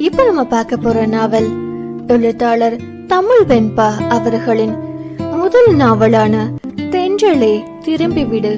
இப்ப நம்ம பார்க்க போற நாவல் எழுத்தாளர் தமிழ் வெண்பா அவர்களின் முதல் நாவலான தென்றலே திரும்பிவிடு.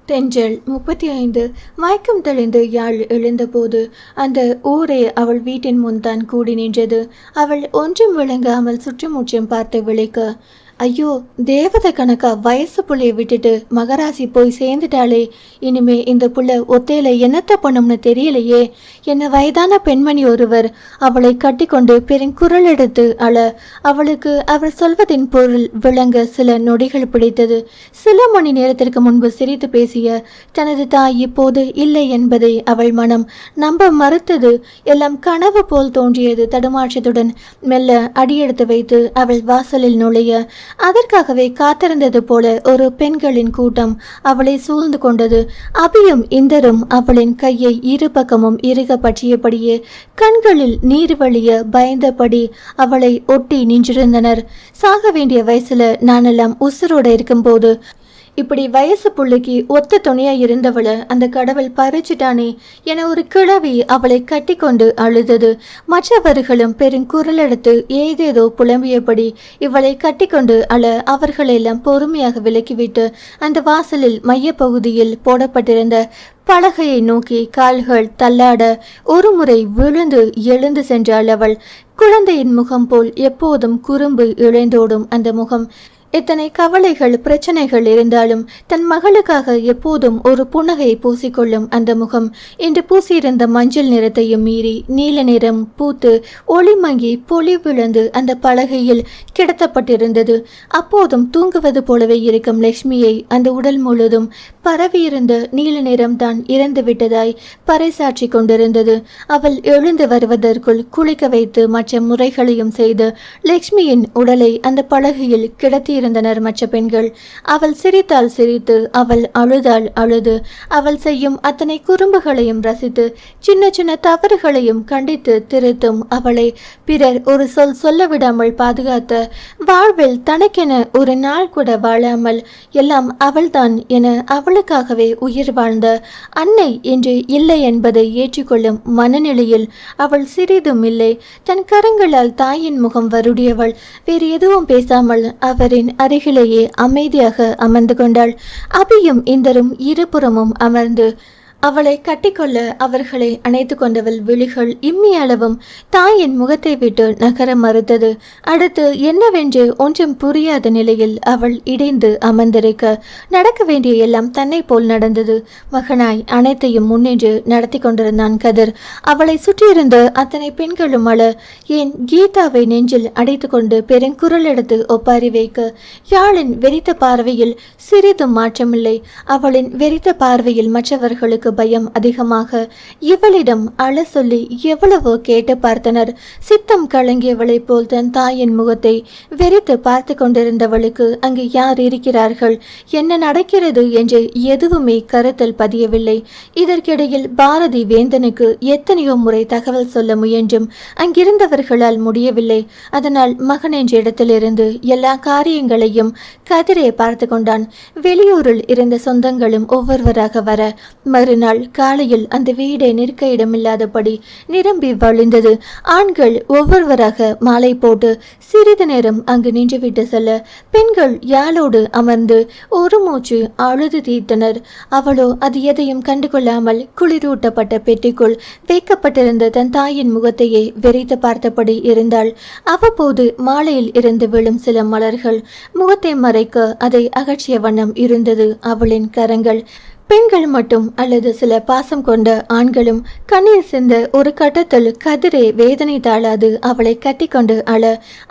தென்றல் 35 மயக்கம் தெளிந்து யாழ் எழுந்தபோது அந்த ஊரே அவள் வீட்டின் முன்தான் கூடி நின்றது. அவள் ஒன்றும் விளங்காமல் சுற்றுமுற்றும் பார்த்து விழிக்க, ஐயோ தேவதை கணக்கா வயசு புள்ளைய விட்டுட்டு மகராசி போய் சேர்ந்துட்டாளே, இனிமே இந்த புள்ள ஒத்தையில என்னத்த பண்ணும்னு தெரியலையே. என்ன வயதான பெண்மணி ஒருவர் அவளை கட்டி கொண்டு பெருங்குரல் எடுத்து அழ, அவளுக்கு அவள் சொல்வதின் பொருள் விளங்க சில நொடிகள் பிடித்தது. சில மணி நேரத்திற்கு முன்பு சிரித்து பேசிய தனது தாய் இப்போது இல்லை என்பதை அவள் மனம் நம்ப மறுத்தது. எல்லாம் கனவு போல் தோன்றியது. தடுமாற்றத்துடன் மெல்ல அடியெடுத்து வைத்து அவள் வாசலில் நுழைய, அதற்காகவே காத்திருந்தது போல ஒரு பெண்களின் கூட்டம் அவளை சூழ்ந்து கொண்டது. அபியும் இந்தரும் அவளின் கையை இரு பக்கமும் இறுக பற்றியபடியே கண்களில் நீர் வழிய பயந்தபடி அவளை ஒட்டி நின்றிருந்தனர். சாக வேண்டிய வயசுல நானெல்லாம் உசுரோட இருக்கும்போது இப்படி வயசு புள்ளைக்கு ஒத்த துணையா இருந்தவளை அந்த கடவுள் பறிச்சிட்டானே என ஒரு கிழவி அவளை கட்டி கொண்டு அழுதது. மற்றவர்களும் பெருங்குரல் எடுத்து ஏதேதோ புலம்பியபடி இவளை கட்டி கொண்டு அழ அவர்களெல்லாம் பொறுமையாக விலக்கிவிட்டு அந்த வாசலில் மையப்பகுதியில் போடப்பட்டிருந்த பலகையை நோக்கி கால்கள் தள்ளாட ஒரு முறை விழுந்து எழுந்து சென்றாள் அவள். குழந்தையின் முகம் போல் எப்போதும் குறும்பு இழைந்தோடும் அந்த முகம். எத்தனை கவலைகள் பிரச்சனைகள் இருந்தாலும் தன் மகளுக்காக எப்போதும் ஒரு புன்னகையை பூசிக்கொள்ளும் அந்த முகம் இன்று பூசியிருந்த மஞ்சள் நிறத்தையும் மீறி நீல நிறம் பூத்து ஒளி மங்கி பொலி விழுந்து அந்த பலகையில் கிடத்தப்பட்டிருந்தது. அப்போதும் தூங்குவது போலவே இருக்கும் லட்சுமியை அந்த உடல் முழுதும் பரவியிருந்த நீல நிறம்தான் இறந்து விட்டதாய் பறைசாற்றி கொண்டிருந்தது. அவள் எழுந்து வருவதற்குள் குளிக்க வைத்து மற்ற முறைகளையும் செய்து லட்சுமியின் உடலை அந்த பலகையில் கிடத்தி இருந்தனர் மற்ற பெண்கள். அவள் சிரித்தால் சிரித்து, அவள் அழுதால் அழுது, அவள் செய்யும் அத்தனை குறும்புகளையும் ரசித்து சின்ன சின்ன தவறுகளையும் கண்டித்து திருத்தும் அவளை பிறர் ஒரு சொல் சொல்ல விடாமல் பாதுகாத்த, வாழ்வில் தனக்கென ஒரு நாள் கூட வாழாமல் எல்லாம் அவள்தான் என அவளுக்காகவே உயிர் வாழ்ந்த அன்னை என்று இல்லை என்பதை ஏற்றுக்கொள்ளும் மனநிலையில் அவள் சிறிதும் இல்லை. தன் கரங்களால் தாயின் முகம் வருடியவள் வேறு எதுவும் பேசாமல் அவரின் அருகிலேயே அமைதியாக அமர்ந்து கொண்டாள். அபியும் இந்தரும் இருபுறமும் அமர்ந்து அவளை கட்டிக்கொள்ள அவர்களை அணைத்து கொண்டவள் விழிகள் இம்மி அளவும் தாயின் முகத்தை விட்டு நகர மறுத்தது. அடுத்து என்னவென்று ஒன்றும் புரியாத நிலையில் அவள் இடைந்து அமர்ந்திருக்க நடக்க வேண்டிய எல்லாம் தன்னை போல் நடந்தது. மகனாய் அனைத்தையும் முன்னின்று நடத்தி கொண்டிருந்தான் கதிர். அவளை சுற்றியிருந்த அத்தனை பெண்களும் அழ, ஏன் கீதாவை நெஞ்சில் அடைத்து கொண்டு பெருங்குரல் எடுத்து ஒப்பாரி வைக்க யாழின் வெறித்த பார்வையில் சிறிதும் மாற்றமில்லை. அவளின் வெறித்த பார்வையில் மற்றவர்களுக்கு பயம் அதிகமாக. இவளிடம் அழ சொல்லி எவ்வளவோ கேட்டு பார்த்தனர். சித்தம் கலங்கியவளை போல் தன் தாயின் முகத்தை வெறித்து பார்த்து கொண்டிருந்தவளுக்கு அங்கு யார் இருக்கிறார்கள், என்ன நடக்கிறது என்று எதுவுமே கருத்தில் பதியவில்லை. இதற்கிடையில் பாரதி வேந்தனுக்கு எத்தனையோ முறை தகவல் சொல்ல முயன்றும் அங்கிருந்தவர்களால் முடியவில்லை. அதனால் மகன் என்ற இடத்திலிருந்து எல்லா காரியங்களையும் கதிரே பார்த்து கொண்டான். வெளியூரில் இருந்த சொந்தங்களும் ஒவ்வொருவராக வர மறுநாள் மறுநாள் காலையில் அந்த வீடை நிற்க இடமில்லாதபடி நிரம்பி வழிந்தது. ஆண்கள் ஒவ்வொருவராக மாலை போட்டு சிறிது நேரம் அங்கு நின்றுவிட்டு செல்ல பெண்கள் யாழோடு அமர்ந்து ஒரு மூச்சு அழுது தீர்த்தனர். அவளோ அது எதையும் கண்டுகொள்ளாமல் குளிரூட்டப்பட்ட பெட்டிக்குள் வைக்கப்பட்டிருந்த தன் தாயின் முகத்தையே வெறித்து பார்த்தபடி இருந்தாள். அவ்வப்போது மாலையில் இருந்து விழும் சில மலர்கள் முகத்தை மறைக்க அதை அகற்றிய வண்ணம் இருந்தது அவளின் கரங்கள். பெண்கள் மட்டும் அல்லது சில பாசம் கொண்ட ஆண்களும் கண்ணீர் சிந்த ஒரு கட்டத்தில் கதிரே வேதனை தாழாது அவளை கட்டிக்கொண்டு அழ.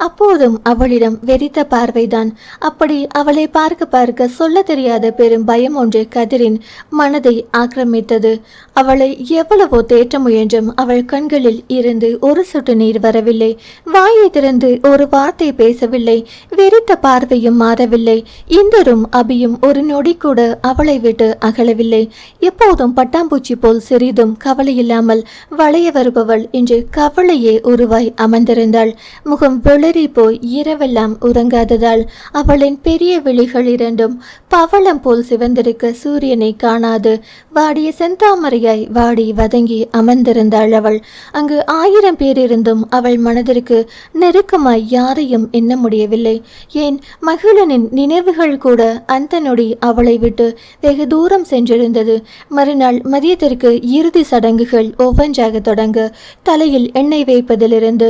அப்போதும் அவளிடம் வெறித்த பார்வைதான். அப்படி அவளை பார்க்க பார்க்க சொல்ல தெரியாத பெரும் பயம் ஒன்று கதிரின் மனதை ஆக்கிரமித்தது. அவளை எவ்வளவோ தேற்ற முயன்றும் அவள் கண்களில் இருந்து ஒரு சொட்டு நீர் வரவில்லை. வாயை திறந்து ஒரு வார்த்தை பேசவில்லை. வெறித்த பார்வையும் மாறவில்லை. இந்தரும் அபியும் ஒரு நொடி கூட அவளை விட்டு அகல வில்லை. எப்போதும் பட்டாம்பூச்சி போல் சிறிதும் கவலை இல்லாமல் வளைய வருபவள் இன்று கவலையே உருவாய் அமர்ந்திருந்தாள். முகம் வெளிரி போய் இரவெல்லாம் உறங்காததால் அவளின் பெரிய விழிகள் இரண்டும் பவளம் போல் சிவந்திருக்க சூரியனை காணாது வாடிய செந்தாமரையாய் வாடி வதங்கி அமர்ந்திருந்தாள் அவள். அங்கு 1000 பேர் இருந்தும் அவள் மனதிற்கு நெருக்கமாய் யாரையும் எண்ண முடியவில்லை. ஏன் மகிழனின் நினைவுகள் கூட அந்த நொடி அவளை விட்டு வெகு தூரம் சென்றிருந்தது. மறுநாள் மதியத்திற்கு இறுதி சடங்குகள் ஒவ்வொன்றாக தொடங்க தலையில் எண்ணெய் வைப்பதிலிருந்து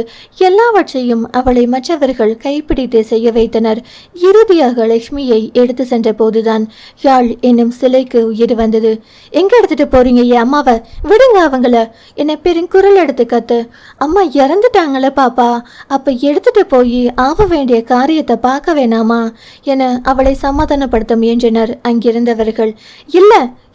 எல்லாவற்றையும் அவளை மற்றவர்கள் கைப்பிடித்து செய்ய வைத்தனர். இறுதியாக லட்சுமியை எடுத்து சென்ற போதுதான் யாழ் என்னும் சிலைக்கு உயிர் வந்தது. எங்க எடுத்துட்டு போறீங்க என் அம்மாவை? விடுங்க அவங்கள! என்னை பெருங்குரல் எடுத்து கத்து. அம்மா இறந்துட்டாங்கள பாப்பா, அப்ப எடுத்துட்டு போய் ஆக வேண்டிய காரியத்தை பார்க்க வேணாமா என அவளை சமாதானப்படுத்த முயன்றனர் அங்கிருந்தவர்கள். இல்ல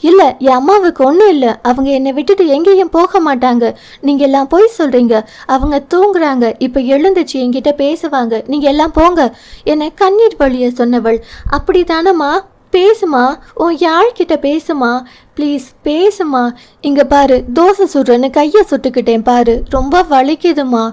இல்ல, என் அம்மாவுக்கு ஒன்றும் இல்லை. அவங்க என்னை விட்டுட்டு எங்கேயும் போக மாட்டாங்க. நீங்க எல்லாம் போய் சொல்றீங்க. அவங்க தூங்குறாங்க. இப்ப எழுந்துச்சு என்கிட்ட பேசுவாங்க. நீங்க எல்லாம் போங்க என கண்ணீர் வழிய சொன்னவள். அப்படித்தானம்மா? பேசுமா, உன் யாழ்கிட்ட பேசுமா, ப்ளீஸ் பேசுமா. இங்க பாரு, தோசை சுடுறேன்னு கையை சுட்டுக்கிட்டேன் பாரு, ரொம்ப வலிக்குதுமா.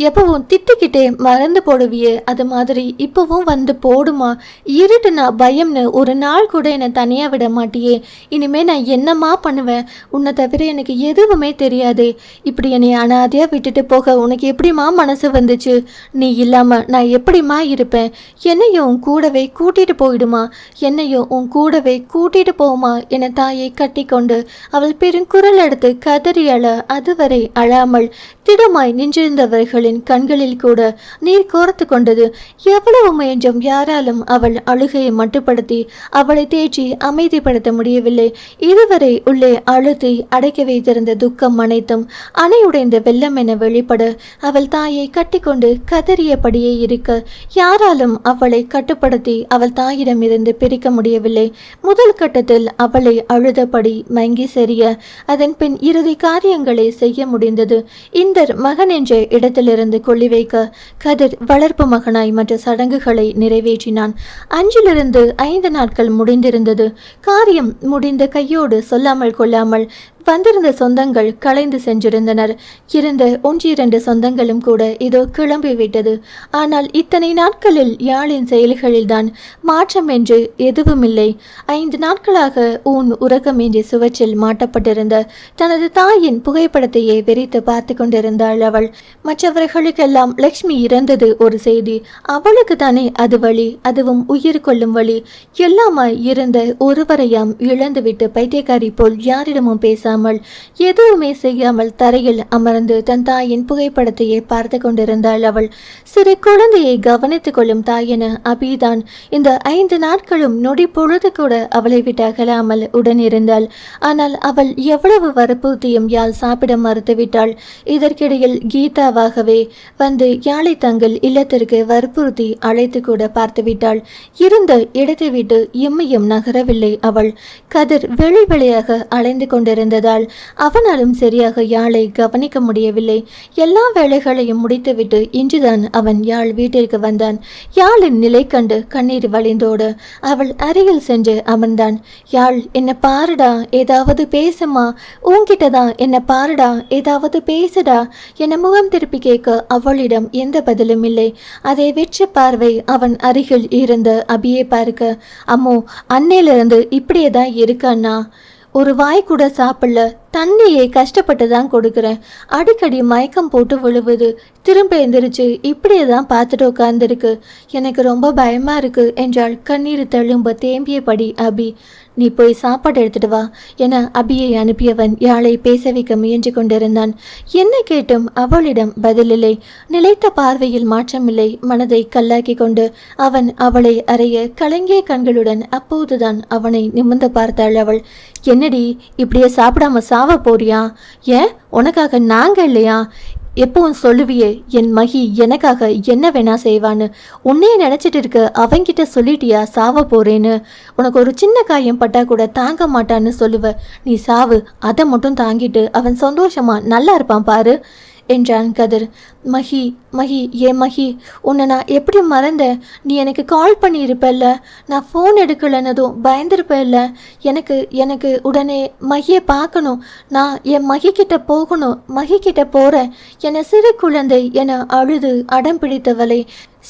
எப்பவும் திட்டிக்கிட்டே மறந்து போடுவியே, அது மாதிரி இப்பவும் வந்து போடுமா. இருட்டுனா பயம்னு ஒரு நாள் கூட என்னை தனியா விட மாட்டியே. இனிமே நான் என்னம்மா பண்ணுவேன்? உன்னை தவிர எனக்கு எதுவுமே தெரியாதே. இப்படி என்னை அனாதையா விட்டுட்டு போக உனக்கு எப்படிமா மனசு வந்துச்சு? நீ இல்லாம நான் எப்படிமா இருப்பேன்? என்னையும் உன் கூடவே கூட்டிட்டு போயிடுமா, என்னையும் உன் கூடவே கூட்டிட்டு போமா என தாயை கொண்டு அவள் பெருங்குரல் எடுத்து கதறி அழ. அதுவரை அழாமல் திடமாய் நின்றிருந்தவர்களின் கண்களில் கூட நீர் கோர்த்து கொண்டது. எவ்வளவு முயன்றும் யாராலும் அவள் அழுகையை மட்டுப்படுத்தி அவளை தேற்றி அமைதிப்படுத்த முடியவில்லை. இதுவரை உள்ளே அழுத்தி அடைக்க வைத்திருந்த துக்கம் அனைத்தும் அணையுடைந்த வெள்ளம் என வெளிப்பட அவள் தாயை கட்டிக்கொண்டு கதறியபடியே இருக்க யாராலும் அவளை கட்டுப்படுத்தி அவள் தாயிடமிருந்து பிரிக்க முடியவில்லை. முதல் கட்டத்தில் அவளை அழுதபடி மங்கி சரிய அதன் பின் இறுதி காரியங்களை செய்ய முடிந்தது. இந்தர் மகன் என்ற இடத்திலிருந்து கொள்ளி வைக்க கதிர் வளர்ப்பு மகனாய் மற்ற சடங்குகளை நிறைவேற்றினான். 5 நாட்கள் முடிந்திருந்தது. காரியம் முடிந்த கையோடு சொல்லாமல் கொள்ளாமல் வந்திருந்த சொந்தங்கள் கலைந்து சென்றிருந்தனர். இருந்த 1-2 சொந்தங்களும் கூட இதோ கிளம்பி விட்டது. ஆனால் இத்தனை நாட்களில் யாழின் செயல்களில்தான் மாற்றம் என்று எதுவுமில்லை. 5 நாட்களாக ஊன் உறக்கம் என்று சுவற்றில் மாட்டப்பட்டிருந்த தனது தாயின் புகைப்படத்தையே வெறித்து பார்த்து கொண்டிருந்தாள் அவள். மற்றவர்களுக்கெல்லாம் லக்ஷ்மி இறந்தது ஒரு செய்தி, அவளுக்கு தானே அது வழி, அதுவும் உயிர் கொள்ளும் வழி. எல்லாமாய் இருந்த ஒருவரையாம் இழந்துவிட்டு பைத்தியக்காரி போல் யாரிடமும் பேசாமல் எதுவுமே செய்யாமல் தரையில் அமர்ந்து தன் தாயின் புகைப்படத்தையே பார்த்து கொண்டிருந்தாள் அவள். சிறு குழந்தையை கவனித்துக் கொள்ளும் தாயென அபிதான் இந்த 5 நாட்களும் நொடி பொழுது கூட அவளை விட்டு அகலாமல் உடனிருந்தாள். ஆனால் அவள் எவ்வளவு வற்புறுத்தியும் யாழ் சாப்பிட மறுத்துவிட்டாள். இதற்கிடையில் கீதாவாகவே வந்து யாழை தங்கள் இல்லத்திற்கு வற்புறுத்தி அழைத்து கூட பார்த்துவிட்டாள். இருந்த இடத்தை விட்டு எம்மையும் நகரவில்லை அவள். கதிர் வெளி வெளியாக அலைந்து கொண்டிருந்ததால் அவனாலும் சரியாக யாழை கவனிக்க முடியவில்லை. எல்லா வேலைகளையும் முடித்துவிட்டு இன்றுதான் அவன் யாழ் வீட்டிற்கு வந்தான். யாழின் நிலை கண்டு கண்ணீர் வழிந்தோடு அவள் அருகில் சென்று அமர்ந்தான். யாழ், என்ன பாருடா, ஏதாவது பேசுமா, உன்கிட்டதான் என்ன பாருடா, ஏதாவது பேசுடா என முகம் திருப்பி கேட்க அவளிடம் எந்த பதிலும் இல்லை. அதே வெற்று பார்வை அவன் அருகில் இருந்த அபியை பார்க்க, அம்மோ அன்னையிலிருந்து இப்படியேதான் இருக்கான்னா, ஒரு வாய் கூட சாப்பிடல, தண்ணியை கஷ்டப்பட்டு தான் கொடுக்குறேன். அடிக்கடி மயக்கம் போட்டு விழுவுது, திரும்ப எந்திரிச்சு இப்படியே தான் பார்த்துட்டு உட்கார்ந்துருக்கு. எனக்கு ரொம்ப பயமா இருக்கு என்றாள் கண்ணீர் தழும்ப தேம்பியபடி அபி. நீ போய் சாப்பாடு எடுத்துட்டு வா என அபியை அனுப்பியவன் யாழை பேச வைக்க முயன்று கொண்டிருந்தான். என்ன கேட்டும் அவளிடம் பதிலில்லை. நிலைத்த பார்வையில் மாற்றமில்லை. மனதை கல்லாக்கி கொண்டு அவன் அவளை அறைய கலங்கிய கண்களுடன் அப்போதுதான் அவனை நிமிர்ந்து பார்த்தாள் அவள். என்னடி இப்படியே சாப்பிடாம சாவ போறியா? ஏன் உனக்காக நாங்க இல்லையா? எப்பவும் சொல்லுவியே என் மகி எனக்காக என்ன வேணா செய்வான்னு. உன்னையே நினைச்சிட்டு இருக்க அவங்கிட்ட சொல்லிட்டியா சாவ போறேன்னு? உனக்கு ஒரு சின்ன காயம் பட்டா கூட தாங்க மாட்டான்னு சொல்லுவ. நீ சாவு, அதை மட்டும் தாங்கிட்டு அவன் சந்தோஷமா நல்லா இருப்பான் பாரு என்றான் கதிர். மகி மகி ஏன் மகி, உன்னை நான் எப்படி மறந்தேன்? நீ எனக்கு கால் பண்ணியிருப்பல்ல, நான் ஃபோன் எடுக்கலன்னதும் பயந்துருப்பல்ல. எனக்கு உடனே மகியை பார்க்கணும், நான் என் மகி கிட்ட போகணும், மகி கிட்ட போகிறேன் என சிறு குழந்தை என அழுது அடம் பிடித்தவளை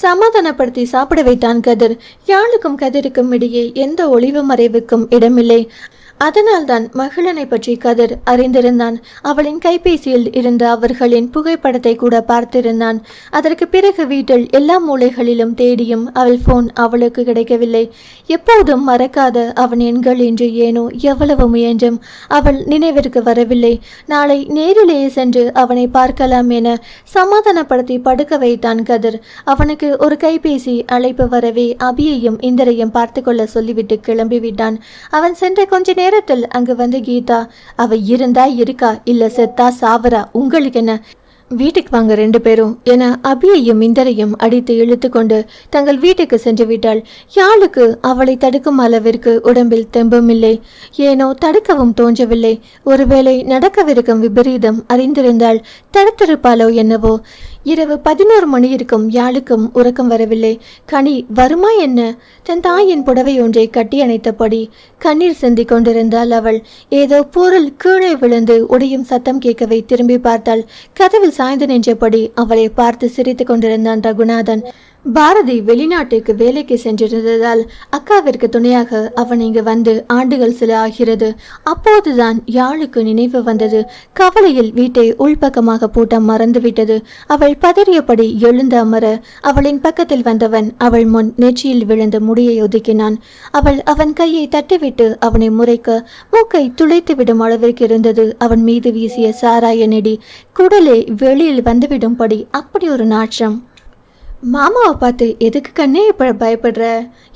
சமாதானப்படுத்தி சாப்பிட வைத்தான் கதிர். யாழுக்கும் கதிருக்கும் இடையே எந்த ஒளிவு மறைவுக்கும் இடமில்லை. அதனால்தான் மகிழனை பற்றி கதிர் அறிந்திருந்தான். அவளின் கைபேசியில் இருந்த அவர்களின் புகைப்படத்தை கூட பார்த்திருந்தான். அதற்கு பிறகு வீட்டில் எல்லா மூலைகளிலும் தேடியும் அவள் போன் அவளுக்கு கிடைக்கவில்லை. எப்போதும் மறக்காத அவன் எண்கள் என்று ஏனோ எவ்வளவு முயன்றும் அவள் நினைவிற்கு வரவில்லை. நாளை நேரிலேயே சென்று அவனை பார்க்கலாம் என சமாதானப்படுத்தி படுக்க வைத்தான் கதிர். அவனுக்கு ஒரு கைபேசி அழைப்பு வரவே அபியையும் இந்தரையும் பார்த்து கொள்ள சொல்லிவிட்டு கிளம்பிவிட்டான். அவன் சென்ற கொஞ்ச நேரத்தில் அங்கு வந்து கீதா, அவ இருந்தா இருக்கா இல்ல செத்தா சாவரா, உங்களுக்கு என்ன, வீட்டுக்கு வாங்க 2 பேரும் என அபியையும் இந்தரையும் அடித்து இழுத்து கொண்டு தங்கள் வீட்டுக்கு சென்று விட்டாள். யாழுக்கு அவளை தடுக்கும் அளவிற்கு உடம்பில் தெம்புமில்லை. ஏனோ தடுக்கவும் தோன்றவில்லை. ஒருவேளை நடக்கவிருக்கும் விபரீதம் அறிந்திருந்தால் தடுத்திருப்பாளோ என்னவோ. இரவு 11 மணி இருக்கும். யாழுக்கும் உறக்கம் வரவில்லை. கனி வருமா என்ன? தன் தாயின் புடவை ஒன்றை கட்டி அணைத்தபடி கண்ணீர் சிந்தி கொண்டிருந்தாள் அவள். ஏதோ பொருள் கீழே விழுந்து உடையும் சத்தம் கேட்கவே திரும்பி பார்த்தாள். கதவில் சாய்ந்து நின்றபடி அவளை பார்த்து சிரித்து கொண்டிருந்தான் ரகுநாதன். பாரதி வெளிநாட்டுக்கு வேலைக்கு சென்றிருந்ததால் அக்காவிற்கு துணையாக அவன் இங்கு வந்து ஆண்டுகள் சில ஆகிறது. அப்போதுதான் யாழுக்கு நினைவு வந்தது. கவலையில் வீட்டை உள்பக்கமாக பூட்ட மறந்துவிட்டது. அவள் பதறியபடி எழுந்து அமர அவளின் பக்கத்தில் வந்தவன் அவள் முன் நெற்றியில் விழுந்த முடியை ஒதுக்கினான். அவள் அவன் கையை தட்டிவிட்டு அவனை முறைக்க மூக்கை துளைத்து விடும் அளவிற்கு இருந்தது அவன் மீது வீசிய சாராய நெடி. குடலே வெளியில் வந்துவிடும்படி அப்படி ஒரு நாற்றம். மாமாவை பார்த்து எதுக்கு கண்ணே இப்ப பயப்படுற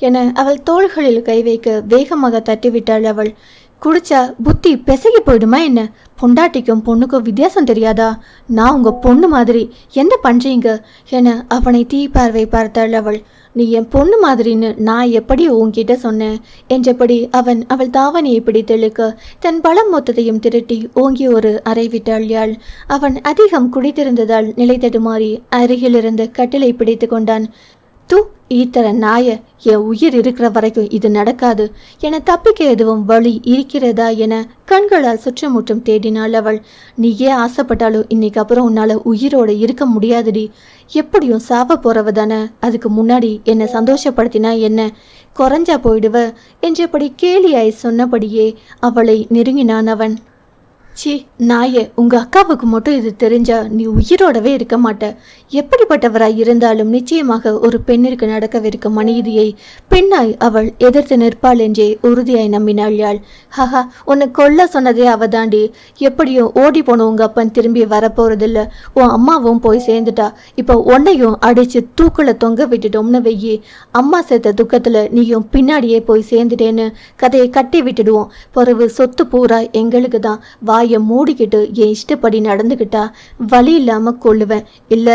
என அவள் தோள்களில் கை வைக்க வேகமாக தட்டிவிட்டாள் அவள். குடிச்சா புத்தி பெசகி போயிடுமா என்ன? பொண்டாட்டிக்கும் பொண்ணுக்கும் வித்தியாசம் தெரியாதா? நான் உங்க பொண்ணு மாதிரி எந்த பண்றீங்க என அவனை தீ பார்வை பார்த்தாள் அவள். நீ என் பொண்ணு மாதிரின்னு நான் எப்படி உன்கிட்ட சொன்னேன் என்றபடி அவன் அவள் தாவணியை பிடித்தெழுக்க தன் பலம் மொத்தத்தையும் திரட்டி ஓங்கி ஒரு அறை விட்டாள் யாழ். அவன் அதிகம் குடித்திருந்ததால் நிலை தடுமாறி அருகில் இருந்து கட்டிலை பிடித்து கொண்டான். தூ ஈத்தர நாய, என் உயிர் இருக்கிற வரைக்கும் இது நடக்காது என தப்பிக்க எதுவும் வழி இருக்கிறதா என கண்களால் சுற்றமுற்றும் தேடினாள் அவள். நீ ஏன் ஆசைப்பட்டாலும் இன்னைக்கு அப்புறம் உன்னால உயிரோட இருக்க முடியாதுடி. எப்படியும் சாவ போறவ தானே, அதுக்கு முன்னாடி என்னை சந்தோஷப்படுத்தினா என்ன, குறைஞ்சா போயிடுவ என்றபடி கேலியாய் சொன்னபடியே அவளை நெருங்கினான் அவன். சி நாயே, உங்க அக்காவுக்கு மட்டும் இது தெரிஞ்சா நீ உயிரோடவே இருக்க மாட்ட. எப்படிப்பட்டவராய் இருந்தாலும் நிச்சயமாக ஒரு பெண்ணிற்கு நடக்கவிருக்கும் அநீதியை பெண்ணாய் அவள் எதிர்த்து நிற்பாள் என்றே உறுதியாய் நம்பினாள் யாழ். ஹஹா, உன்னை கொல்ல சொன்னதே அவதாண்டி. எப்படியும் ஓடி போன உங்க அப்பன் திரும்பி வரப்போறதில்ல. உன் அம்மாவும் போய் சேர்ந்துட்டா. இப்போ உன்னையும் அடிச்சு தூக்குல தொங்க விட்டுட்டோம்னு வெய்யி. அம்மா சேர்த்த துக்கத்துல நீயும் பின்னாடியே போய் சேர்ந்துட்டேன்னு கதையை கட்டி விட்டுடுவோம். பிறகு சொத்து பூரா எங்களுக்கு தான். வாயை மூடிக்கிட்டு என் இஷ்டப்படி நடந்துகிட்டா வழி இல்லாம கொள்ளுவேன். இல்ல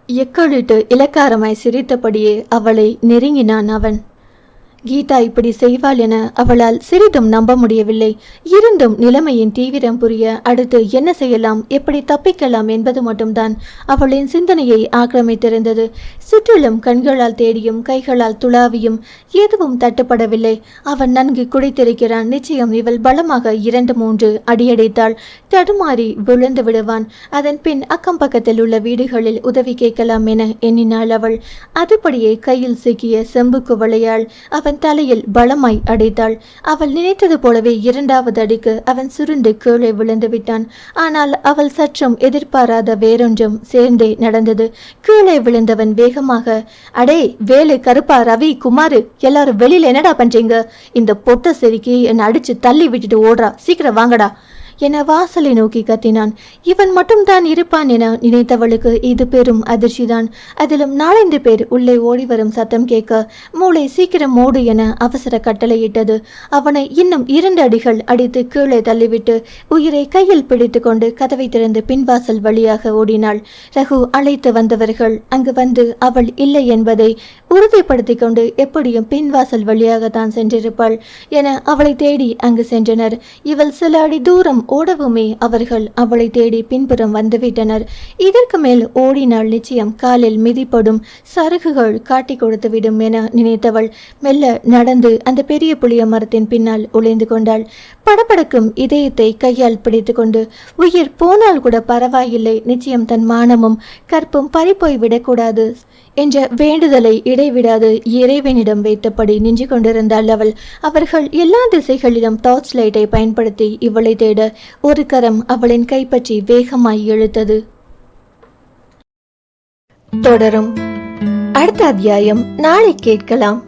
எக்களிட்டு இலக்காரமாய் சிரித்தபடியே அவளை நெருங்கினான் அவன். கீதா இப்படி செய்வாள் என அவளால் சிறிதும் நம்ப முடியவில்லை. இருந்தும் நிலைமையின் தீவிரம் புரிய அடுத்து என்ன செய்யலாம், எப்படி தப்பிக்கலாம் என்பது மட்டும்தான் அவளின் சிந்தனையை ஆக்கிரமித்திருந்தது. சுற்றிலும் கண்களால் தேடியும் கைகளால் துளாவியும் எதுவும் தட்டுப்படவில்லை. அவன் நன்கு குடித்திருக்கிறான். நிச்சயம் இவள் பலமாக 2-3 அடியடைத்தாள். தடுமாறி விழுந்து விடுவான். அதன் பின் அக்கம் பக்கத்தில் உள்ள வீடுகளில் உதவி கேட்கலாம் என எண்ணினாள் அவள். அதுபடியே கையில் சிக்கிய செம்பு குவளையால் அவன் அவன் தலையில் பலமாய் அடித்தாள். அவள் நினைத்தது போலவே இரண்டாவது அடிக்கு அவன் சுருண்டு கீழே விழுந்து விட்டான். ஆனால் அவள் சற்றும் எதிர்பாராத வேறொன்றும் சேர்ந்தே நடந்தது. கீழே விழுந்தவன் வேகமாக, அடே வேலு, கருப்பா, ரவி, குமாரு, எல்லாரும் வெளியில என்னடா பண்றீங்க? இந்த பொட்ட செருக்கி என்னை அடிச்சு தள்ளி விட்டுட்டு ஓடுறா, சீக்கிரம் வாங்கடா என வாசலை நோக்கி கத்தினான். இவன் மட்டும் தான் இருப்பான் என நினைத்தவளுக்கு இது பெரும் அதிர்ச்சிதான். அதிலும் 4-5 பேர் உள்ளே ஓடி வரும் சத்தம் கேட்க மூளை சீக்கிரம் ஓடு என அவசர கட்டளையிட்டது. அவனை இன்னும் 2 அடிகள் அடித்து கீழே தள்ளிவிட்டு உயிரை கையில் பிடித்து கொண்டு கதவை திறந்து பின்வாசல் வழியாக ஓடினாள். ரகு அழைத்து வந்தவர்கள் அங்கு வந்து அவள் இல்லை என்பதை உறுதிப்படுத்திக் கொண்டு எப்படியும் பின்வாசல் வழியாகத்தான் சென்றிருப்பாள் என அவளை தேடி அங்கு சென்றனர். இவள் சில அடி தூரம் ஓடவுமே அவர்கள் அவளை தேடி பின்புறம் வந்துவிட்டனர். இதற்கு மேல் ஓடினாள் நிச்சயம் காலில் மிதிப்படும் சருகுகள் காட்டி கொடுத்துவிடும் என நினைத்தவள் மெல்ல நடந்து அந்த பெரிய புளிய மரத்தின் பின்னால் ஒளிந்து கொண்டாள். படபடக்கும் இதயத்தை கையால் பிடித்து கொண்டு உயிர் போனால் கூட பரவாயில்லை, நிச்சயம் தன் மானமும் கற்பும் பறிப்போய் விடக்கூடாது என்ற வேண்டுதலை இடைவிடாது இறைவனிடம் வைத்தபடி நின்று கொண்டிருந்தாள் அவள். அவர்கள் எல்லா திசைகளிலும் டார்ச் லைட்டை பயன்படுத்தி இவளை தேட ஒரு கரம் அவளின் கைப்பற்றி வேகமாய் இழுத்தது. தொடரும். அடுத்த அத்தியாயம் நாளை கேட்கலாம்.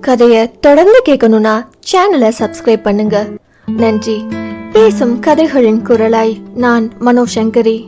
கதையை தொடர்ந்து கேட்கணும்னா சேனலை சப்ஸ்கிரைப் பண்ணுங்க. நன்றி. பேசும் கதைகளின் குரலாய் நான் மனோசங்கரி.